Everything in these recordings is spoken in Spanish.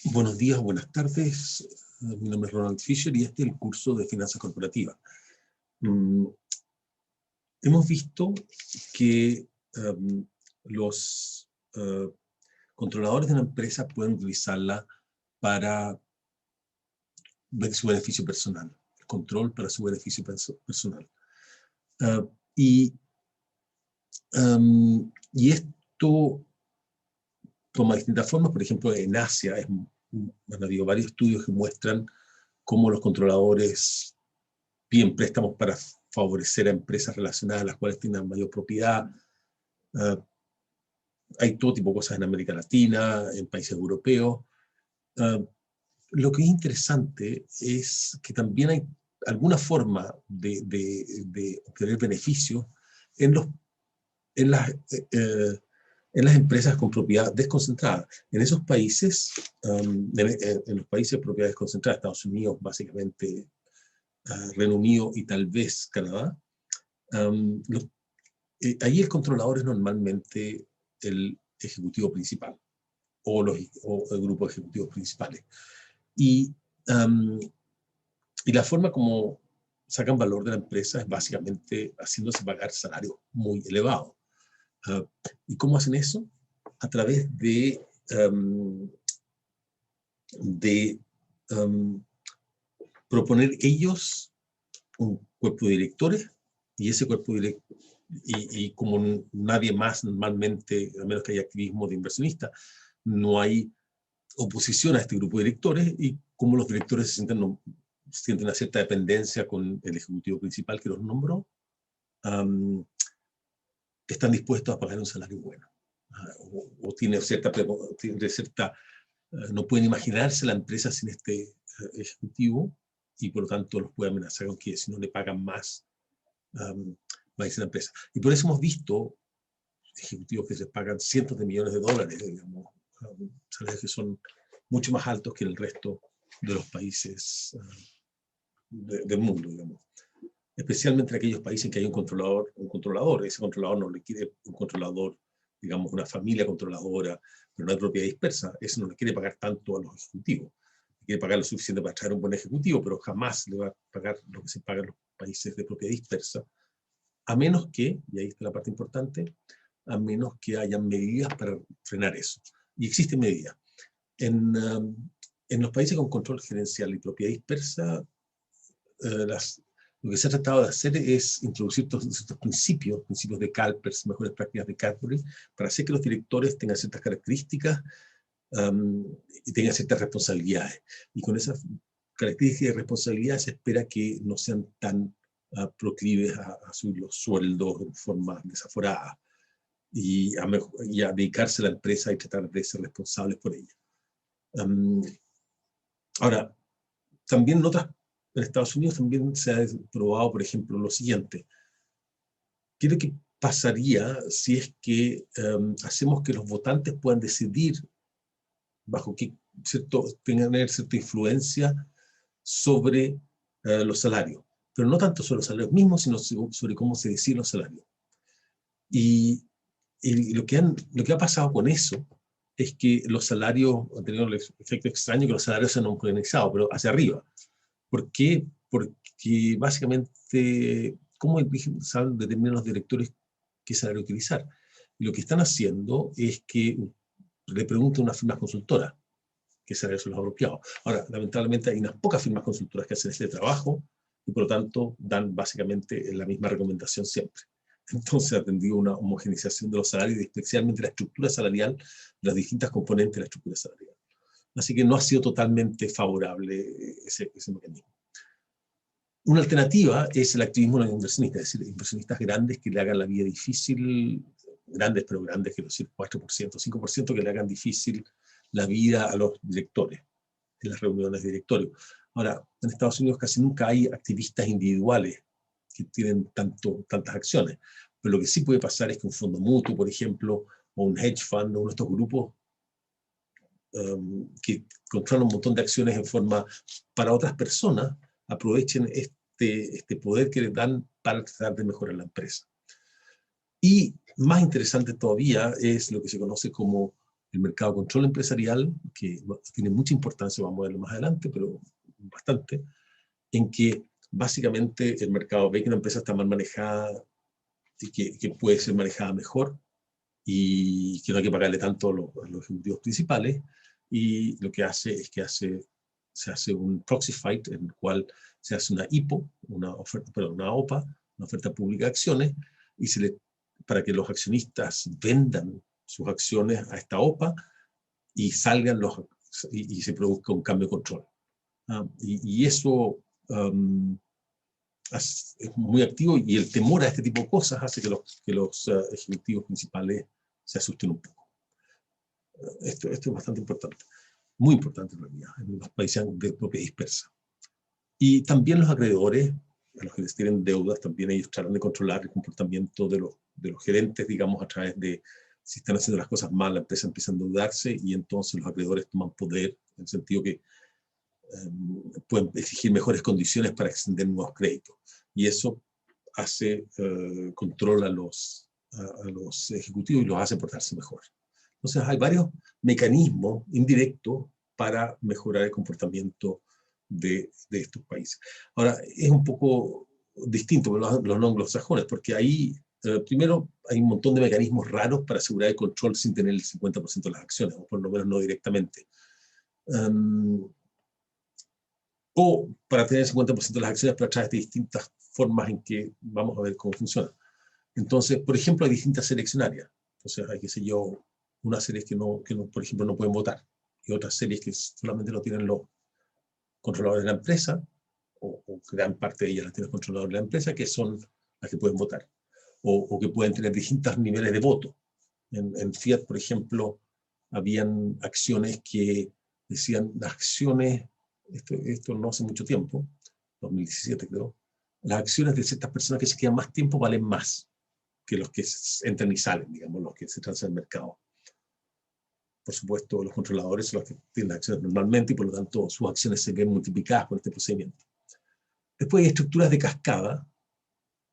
Buenos días, buenas tardes. Mi nombre es Ronald Fisher y este es el curso de Finanzas Corporativas. Hemos visto que los controladores de una empresa pueden utilizarla para su beneficio personal, el control para su beneficio personal. Y esto toma distintas formas. Por ejemplo, en Asia han habido varios estudios que muestran cómo los controladores piden préstamos para favorecer a empresas relacionadas a las cuales tengan mayor propiedad. Hay todo tipo de cosas en América Latina, en países europeos. Lo que es interesante es que también hay alguna forma de obtener beneficios en las empresas con propiedad desconcentrada. En esos países, en los países de propiedad desconcentrada, Estados Unidos, básicamente, Reino Unido y tal vez Canadá, ahí el controlador es normalmente el ejecutivo principal o el grupo de ejecutivos principales. Y la forma como sacan valor de la empresa es básicamente haciéndose pagar salarios muy elevados. ¿Y cómo hacen eso? A través de proponer ellos un cuerpo de directores, y ese cuerpo de y como nadie más normalmente, a menos que haya activismo de inversionistas, no hay oposición a este grupo de directores, y como los directores sienten una cierta dependencia con el ejecutivo principal que los nombró, están dispuestos a pagar un salario bueno. O tiene cierta, no pueden imaginarse la empresa sin este ejecutivo, y por lo tanto los puede amenazar con que si no le pagan más, va a irse la empresa. Y por eso hemos visto ejecutivos que se pagan cientos de millones de dólares, digamos, salarios que son mucho más altos que el resto de los países del mundo, digamos. Especialmente en aquellos países en que hay un controlador. Ese controlador no le quiere un controlador, digamos, una familia controladora, pero no hay propiedad dispersa. Ese no le quiere pagar tanto a los ejecutivos. Le quiere pagar lo suficiente para traer un buen ejecutivo, pero jamás le va a pagar lo que se paga en los países de propiedad dispersa, a menos que, y ahí está la parte importante, a menos que haya medidas para frenar eso. Y existen medidas. En los países con control gerencial y propiedad dispersa, lo que se ha tratado de hacer es introducir estos principios de CalPERS, mejores prácticas de Cadbury, para hacer que los directores tengan ciertas características y tengan ciertas responsabilidades. Y con esas características y responsabilidades se espera que no sean tan proclives a subir los sueldos de forma desaforada y a dedicarse a la empresa y tratar de ser responsables por ella. Ahora, también en Estados Unidos también se ha probado, por ejemplo, lo siguiente. ¿Qué es lo que pasaría si es que hacemos que los votantes puedan decidir bajo qué tener cierta influencia sobre los salarios? Pero no tanto sobre los salarios mismos, sino sobre cómo se deciden los salarios. Y lo que ha pasado con eso es que los salarios han tenido el efecto extraño, que los salarios se han homogeneizado, pero hacia arriba. ¿Por qué? Porque básicamente, ¿cómo determinan los directores qué salario utilizar? Y lo que están haciendo es que le preguntan a unas firmas consultoras qué salarios son los apropiados. Ahora, lamentablemente hay unas pocas firmas consultoras que hacen este trabajo y por lo tanto dan básicamente la misma recomendación siempre. Entonces ha tendido una homogenización de los salarios, especialmente la estructura salarial de las distintas componentes de la estructura salarial. Así que no ha sido totalmente favorable ese mecanismo. Una alternativa es el activismo de los inversionistas, es decir, inversionistas grandes que le hagan la vida difícil, grandes, pero grandes, quiero decir 4%, 5%, que le hagan difícil la vida a los directores en las reuniones de directorio. Ahora, en Estados Unidos casi nunca hay activistas individuales que tienen tantas acciones, pero lo que sí puede pasar es que un fondo mutuo, por ejemplo, o un hedge fund, o uno de estos grupos que controlan un montón de acciones en forma para otras personas, aprovechen este poder que les dan para tratar de mejorar la empresa. Y más interesante todavía es lo que se conoce como el mercado de control empresarial, que tiene mucha importancia, vamos a verlo más adelante, pero bastante, en que básicamente el mercado ve que una empresa está mal manejada y que puede ser manejada mejor y que no hay que pagarle tanto a los ejecutivos principales, y lo que hace es que se hace un proxy fight en el cual se hace una IPO, una OPA, una oferta pública de acciones, y para que los accionistas vendan sus acciones a esta OPA y salgan y se produzca un cambio de control. Y eso es muy activo, y el temor a este tipo de cosas hace que los ejecutivos principales se asusten un poco. Esto es bastante importante, muy importante en realidad, en los países de propiedad dispersa. Y también los acreedores, a los que les tienen deudas, también ellos tratan de controlar el comportamiento de los gerentes, digamos, a través de, si están haciendo las cosas mal, la empresa empieza a endeudarse, y entonces los acreedores toman poder, en el sentido que pueden exigir mejores condiciones para extender nuevos créditos. Y eso controla a los ejecutivos y los hace portarse mejor. Entonces hay varios mecanismos indirectos para mejorar el comportamiento de estos países. Ahora, es un poco distinto con los no anglosajones, porque ahí, primero, hay un montón de mecanismos raros para asegurar el control sin tener el 50% de las acciones, o por lo menos no directamente. O para tener el 50% de las acciones, pero a través de distintas formas en que vamos a ver cómo funciona. Entonces, por ejemplo, hay distintas seleccionarias. Entonces, hay, qué sé yo, unas series que por ejemplo, no pueden votar, y otras series que solamente lo tienen los controladores de la empresa, o gran parte de ellas las tienen los controladores de la empresa, que son las que pueden votar, o que pueden tener distintos niveles de voto. En Fiat, por ejemplo, habían acciones que decían, las acciones, esto no hace mucho tiempo, 2017 creo, las acciones de ciertas personas que se quedan más tiempo valen más que los que entran y salen, digamos, los que se transan en el mercado. Por supuesto, los controladores son los que tienen las acciones normalmente, y por lo tanto sus acciones se ven multiplicadas por este procedimiento. Después hay estructuras de cascada,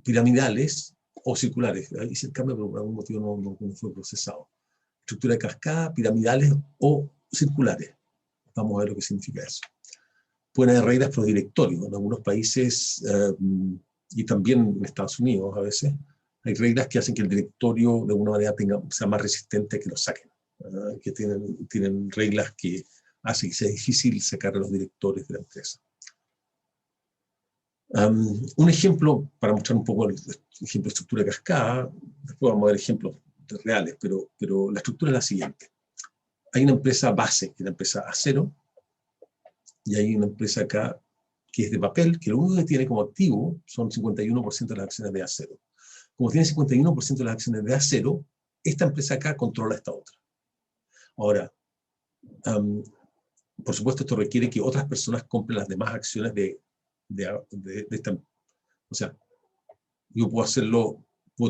piramidales o circulares. Ahí hice el cambio, pero por algún motivo no fue procesado. Estructura de cascada, piramidales o circulares. Vamos a ver lo que significa eso. Pueden haber reglas por directorio. En algunos países, y también en Estados Unidos a veces, hay reglas que hacen que el directorio de alguna manera sea más resistente a que lo saquen. Que tienen reglas que hacen que sea difícil sacar a los directores de la empresa. Un ejemplo, para mostrar un poco el ejemplo de estructura de cascada, después vamos a ver ejemplos reales, pero la estructura es la siguiente. Hay una empresa base, que es la empresa acero, y hay una empresa acá que es de papel, que lo único que tiene como activo son 51% de las acciones de acero. Como tiene 51% de las acciones de acero, esta empresa acá controla esta otra. Ahora, por supuesto, esto requiere que otras personas compren las demás acciones de esta. O sea, yo puedo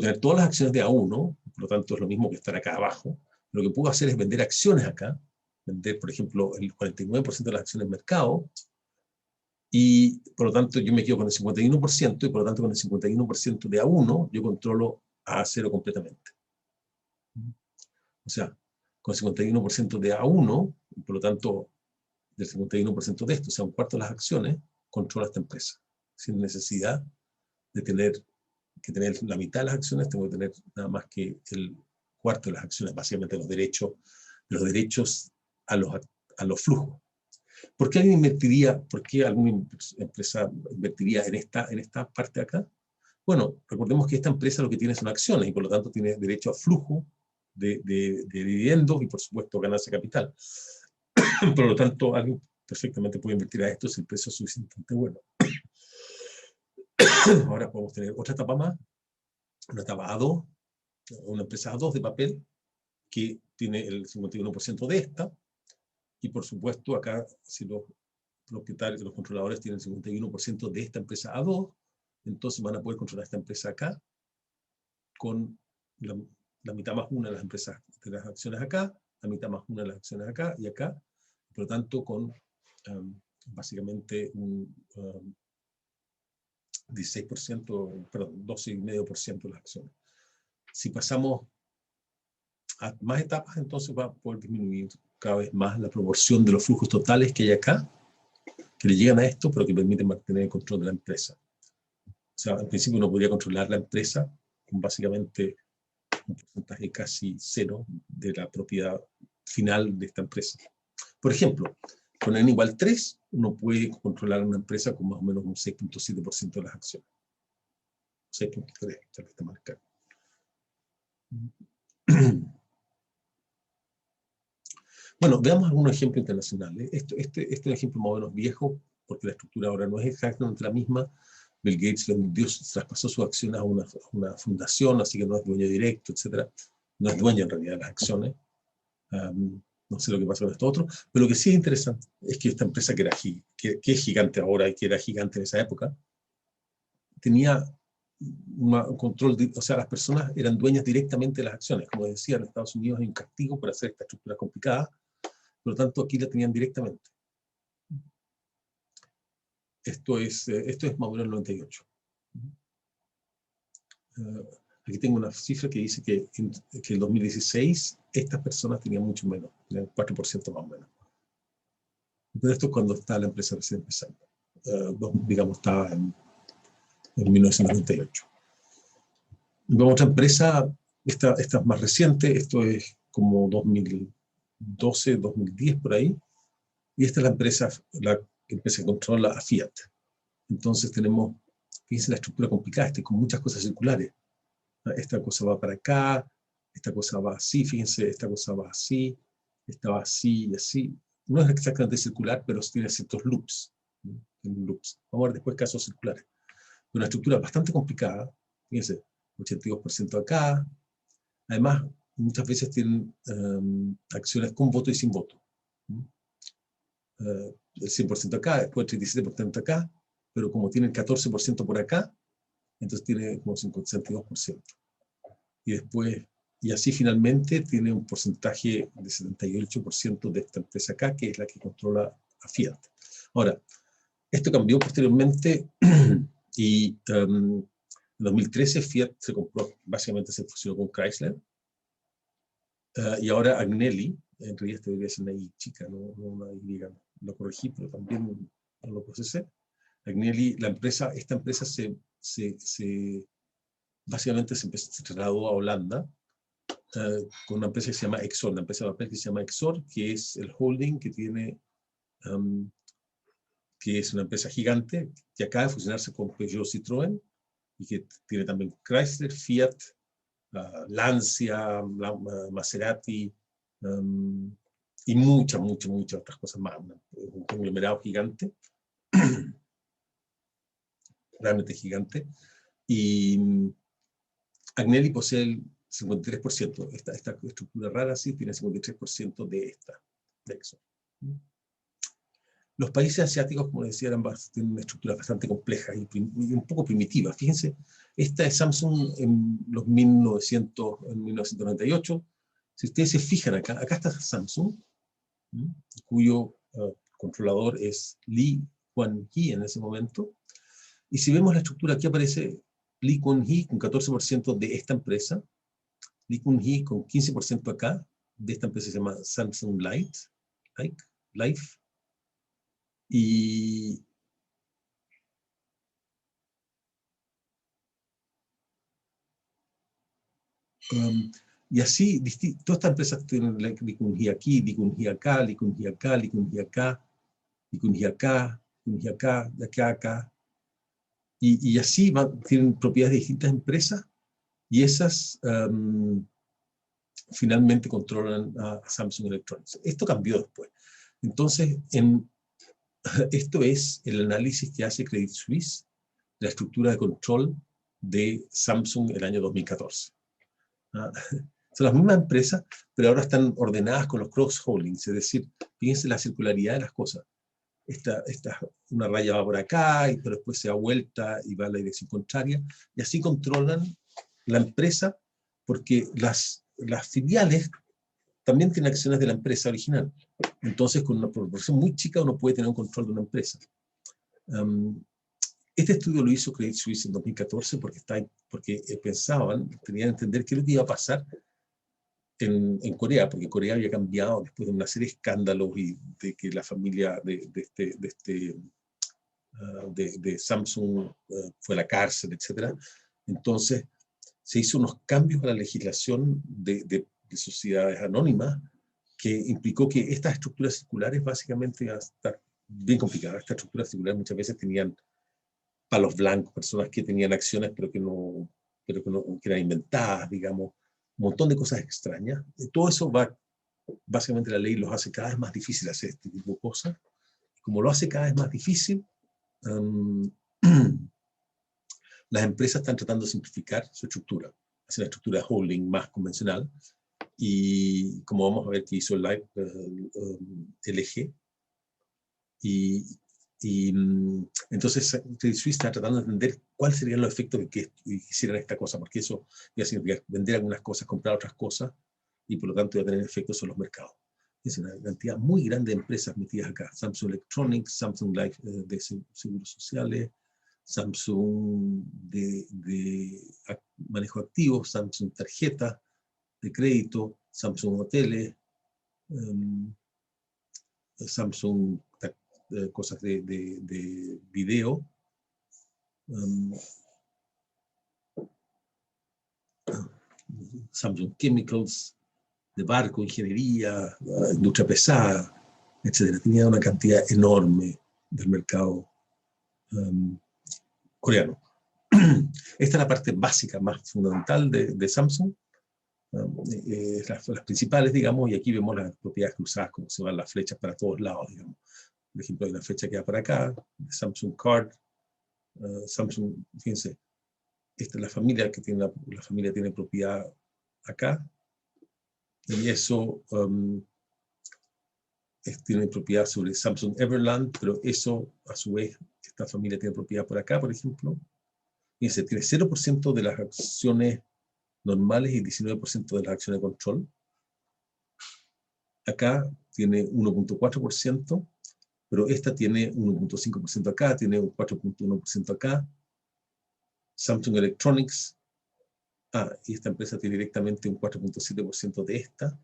tener todas las acciones de A1, por lo tanto es lo mismo que estar acá abajo. Lo que puedo hacer es vender acciones acá, vender, por ejemplo, el 49% de las acciones del mercado, y por lo tanto yo me quedo con el 51%, y por lo tanto con el 51% de A1 yo controlo a A0 completamente. O sea, con el 51% de A1, y por lo tanto del 51% de esto, o sea, un cuarto de las acciones, controla esta empresa, sin necesidad de tener la mitad de las acciones. Tengo que tener nada más que el cuarto de las acciones, básicamente los derechos a los flujos. ¿Por qué alguna empresa invertiría en esta parte de acá? Bueno, recordemos que esta empresa lo que tiene son acciones, y por lo tanto tiene derecho a flujo de dividendos y, por supuesto, ganancia de capital. Por lo tanto, alguien perfectamente puede invertir a esto si el precio es suficientemente bueno. Ahora podemos tener otra etapa más, una etapa A2, una empresa A2 de papel, que tiene el 51% de esta, y por supuesto acá, si los propietarios, los controladores tienen el 51% de esta empresa A2, entonces van a poder controlar esta empresa acá con la mitad más una de las empresas, de las acciones acá, la mitad más una de las acciones acá y acá, por lo tanto con básicamente un 16%, perdón, 12,5% de las acciones. Si pasamos a más etapas, entonces va a poder disminuir cada vez más la proporción de los flujos totales que hay acá, que le llegan a esto, pero que permiten mantener el control de la empresa. O sea, en principio uno podría controlar la empresa con básicamente un porcentaje casi cero de la propiedad final de esta empresa. Por ejemplo, con n igual 3, uno puede controlar una empresa con más o menos un 6.7% de las acciones. 6.3, tal vez está marcado. Bueno, veamos algunos ejemplos internacionales. Este es un ejemplo más o menos viejo, porque la estructura ahora no es exactamente la misma. Bill Gates traspasó sus acciones a una fundación, así que no es dueño directo, etc. No es dueño en realidad de las acciones. No sé lo que pasa con esto otro, pero lo que sí es interesante es que esta empresa que es gigante ahora y que era gigante en esa época, tenía un control, o sea, las personas eran dueñas directamente de las acciones. Como decía, en Estados Unidos hay un castigo por hacer esta estructura complicada, por lo tanto aquí la tenían directamente. Esto es más o menos el 98. Aquí tengo una cifra que dice que en el 2016 estas personas tenían mucho menos, tenían 4% más o menos. Pero esto es cuando está la empresa recién empezando. Digamos, estaba en 1998. Vemos otra empresa, esta es más reciente, esto es como 2012, 2010 por ahí, y esta es la empresa que controla a Fiat. Entonces tenemos, fíjense la estructura complicada, con muchas cosas circulares. Esta cosa va para acá, esta cosa va así, fíjense, esta cosa va así, esta va así y así. No es exactamente circular, pero tiene ciertos loops. Vamos a ver después casos circulares. Una estructura bastante complicada, fíjense, 82% acá. Además, muchas veces tienen acciones con voto y sin voto. El 100% acá, después el 37% acá, pero como tienen 14% por acá, entonces tiene como 52%. Y después, y así finalmente tiene un porcentaje de 78% de esta empresa acá, que es la que controla a Fiat. Ahora, esto cambió posteriormente y en 2013 Fiat se compró, básicamente se fusionó con Chrysler, y ahora Agnelli, en realidad esto debería ser una I chica, no una Y, lo corregí, pero también no lo procesé. Agnelli, esta empresa básicamente se trasladó a Holanda con una empresa que se llama Exor, una empresa de papel que se llama Exor, que es el holding que tiene, que es una empresa gigante, que acaba de fusionarse con Peugeot Citroën, y que tiene también Chrysler, Fiat, Lancia, Maserati, y muchas otras cosas más. Un conglomerado gigante, realmente gigante. Y Agnelli posee el 53%. Esta estructura rara sí tiene 53% de Exxon. Los países asiáticos, como decía, tienen una estructura bastante compleja y un poco primitiva. Fíjense, esta es Samsung en 1998. Si ustedes se fijan acá está Samsung, cuyo controlador es Lee Kuan-hee en ese momento. Y si vemos la estructura, aquí aparece Lee Kuan-hee con 14% de esta empresa, Lee Kuan-hee con 15% acá, de esta empresa se llama Samsung Life. Y y así, todas estas empresas tienen Lee Kun-hee aquí, Lee Kun-hee acá, Lee Kun-hee acá, Lee Kun-hee acá, Lee Kun-hee acá, Lee Kun-hee acá, de acá a acá. Y así tienen propiedades de distintas empresas y esas finalmente controlan a Samsung Electronics. Esto cambió después. Entonces, esto es el análisis que hace Credit Suisse de la estructura de control de Samsung el año 2014. Son las mismas empresas, pero ahora están ordenadas con los cross-holdings, es decir, fíjense la circularidad de las cosas. Una raya va por acá, pero después se da vuelta y va a la dirección contraria, y así controlan la empresa, porque las filiales también tienen acciones de la empresa original. Entonces, con una proporción muy chica, uno puede tener un control de una empresa. Este estudio lo hizo Credit Suisse en 2014 porque tenían que entender qué es lo que iba a pasar en Corea, porque Corea había cambiado después de una serie de escándalos y de que la familia de Samsung fue a la cárcel, etc. Entonces, se hizo unos cambios a la legislación de sociedades anónimas que implicó que estas estructuras circulares básicamente iban a estar bien complicadas. Estas estructuras circulares muchas veces tenían palos blancos, personas que tenían acciones que eran inventadas, digamos, un montón de cosas extrañas. Todo eso básicamente la ley los hace cada vez más difícil hacer este tipo de cosas. Como lo hace cada vez más difícil, las empresas están tratando de simplificar su estructura, hacer una estructura de holding más convencional, y como vamos a ver que hizo LG, entonces Credit Suisse está tratando de entender cuáles serían los efectos de que hicieran esta cosa, porque eso iba a significar vender algunas cosas, comprar otras cosas, y por lo tanto iba a tener efectos sobre los mercados. Es una cantidad muy grande de empresas metidas acá. Samsung Electronics, Samsung Life de seguros sociales, Samsung de manejo activo, Samsung tarjeta de crédito, Samsung hoteles, Samsung cosas de video, Samsung Chemicals, de barco, ingeniería, industria pesada, etc. Tenía una cantidad enorme del mercado coreano. Esta es la parte básica, más fundamental de Samsung. Las principales, digamos, y aquí vemos las propiedades cruzadas, como se van las flechas para todos lados, digamos. Por ejemplo, hay una flecha que va para acá, Samsung Card, Samsung, fíjense, esta es la familia que tiene, la familia tiene propiedad acá, y eso tiene propiedad sobre Samsung Everland, pero eso, a su vez, esta familia tiene propiedad por acá, por ejemplo. Fíjense, tiene 0% de las acciones normales y 19% de las acciones de control. Acá tiene 1.4%, pero esta tiene 1.5% acá, tiene un 4.1% acá. Samsung Electronics, y esta empresa tiene directamente un 4.7% de esta.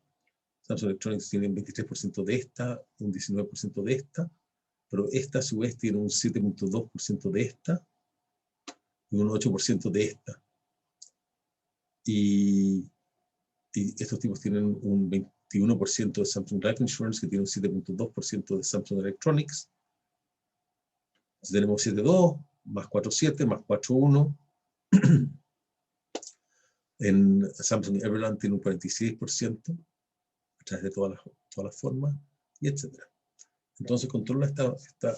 Samsung Electronics tiene un 23% de esta, un 19% de esta, pero esta a su vez tiene un 7.2% de esta y un 8% de esta. Y estos tipos tienen un 21% de Samsung Life Insurance, que tiene un 7.2% de Samsung Electronics. Entonces tenemos 7.2, más 4.7, más 4.1. En Samsung Everland tiene un 46%, a través de todas las formas, y etc. Entonces controla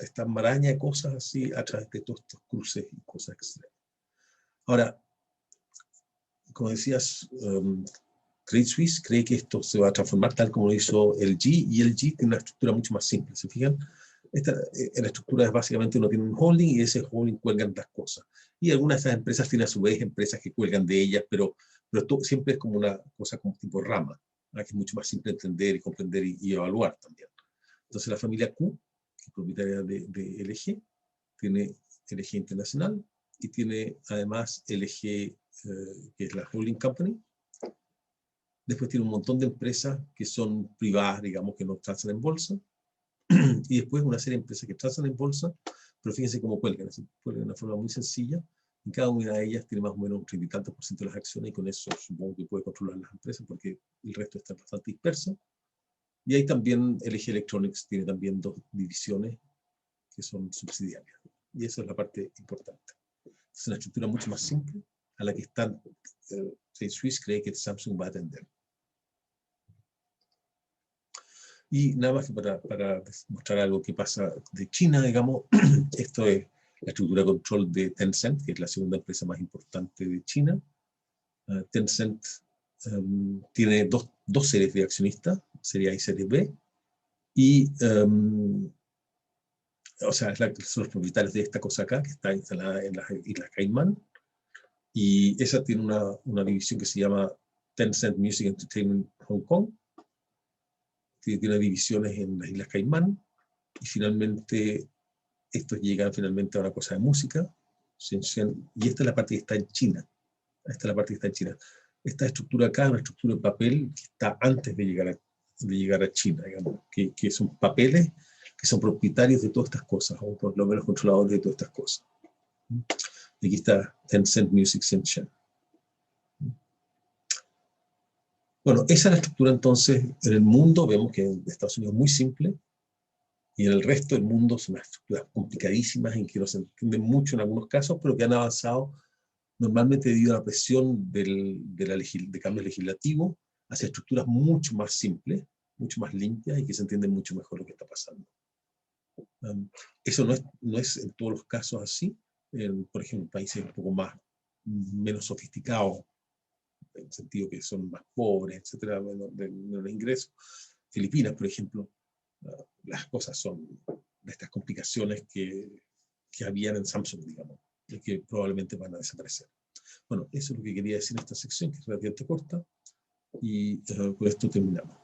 esta maraña de cosas así a través de todos estos cruces y cosas extremas. Ahora, como decías, Credit Suisse cree que esto se va a transformar tal como lo hizo LG, y LG tiene una estructura mucho más simple. ¿Se fijan? La estructura es básicamente uno tiene un holding y ese holding cuelgan las cosas. Y algunas de esas empresas tienen a su vez empresas que cuelgan de ellas, pero siempre es como una cosa como tipo rama, que es mucho más simple entender y comprender y evaluar también. Entonces la familia Q, que es propietaria de LG, tiene LG Internacional y tiene además LG, que es la holding company. Después tiene un montón de empresas que son privadas, digamos, que no transan en bolsa. Y después una serie de empresas que transan en bolsa, pero fíjense cómo cuelgan de una forma muy sencilla, y cada una de ellas tiene más o menos un 30 y tantos % de las acciones, y con eso supongo que puede controlar las empresas, porque el resto está bastante disperso. Y ahí también LG Electronics tiene también 2 divisiones que son subsidiarias, y esa es la parte importante. Es una estructura mucho más simple a la que Credit Suisse cree que Samsung va a atender. Y nada más que para mostrar algo que pasa de China, digamos, esto es la estructura de control de Tencent, que es la segunda empresa más importante de China. Tencent tiene dos series de accionistas, serie A y serie B, y o sea, son los propietarios de esta cosa acá, que está instalada en las Islas Caimán, y esa tiene una división que se llama Tencent Music Entertainment Hong Kong, que tiene divisiones en las Islas Caimán, y finalmente estos llegan finalmente a una cosa de música, Shenzhen, y esta es la parte que está en China. Esta es la parte que está en China. esta estructura acá es una estructura de papel que está antes de llegar a China, digamos, que son papeles que son propietarios de todas estas cosas, o por lo menos controladores de todas estas cosas. Y aquí está Tencent Music Shenzhen. Bueno, esa es la estructura entonces en el mundo. Vemos que en Estados Unidos es muy simple, y en el resto del mundo son unas estructuras complicadísimas en que no se entienden mucho en algunos casos, pero que han avanzado normalmente debido a la presión de cambio legislativo hacia estructuras mucho más simples, mucho más limpias y que se entienden mucho mejor lo que está pasando. Eso no es en todos los casos así. Por ejemplo, en países un poco menos sofisticados, en el sentido que son más pobres, etcétera, menos ingresos. Filipinas, por ejemplo, las cosas son de estas complicaciones que habían en Samsung, digamos, y que probablemente van a desaparecer. Bueno, eso es lo que quería decir en esta sección, que es relativamente corta, y con esto terminamos.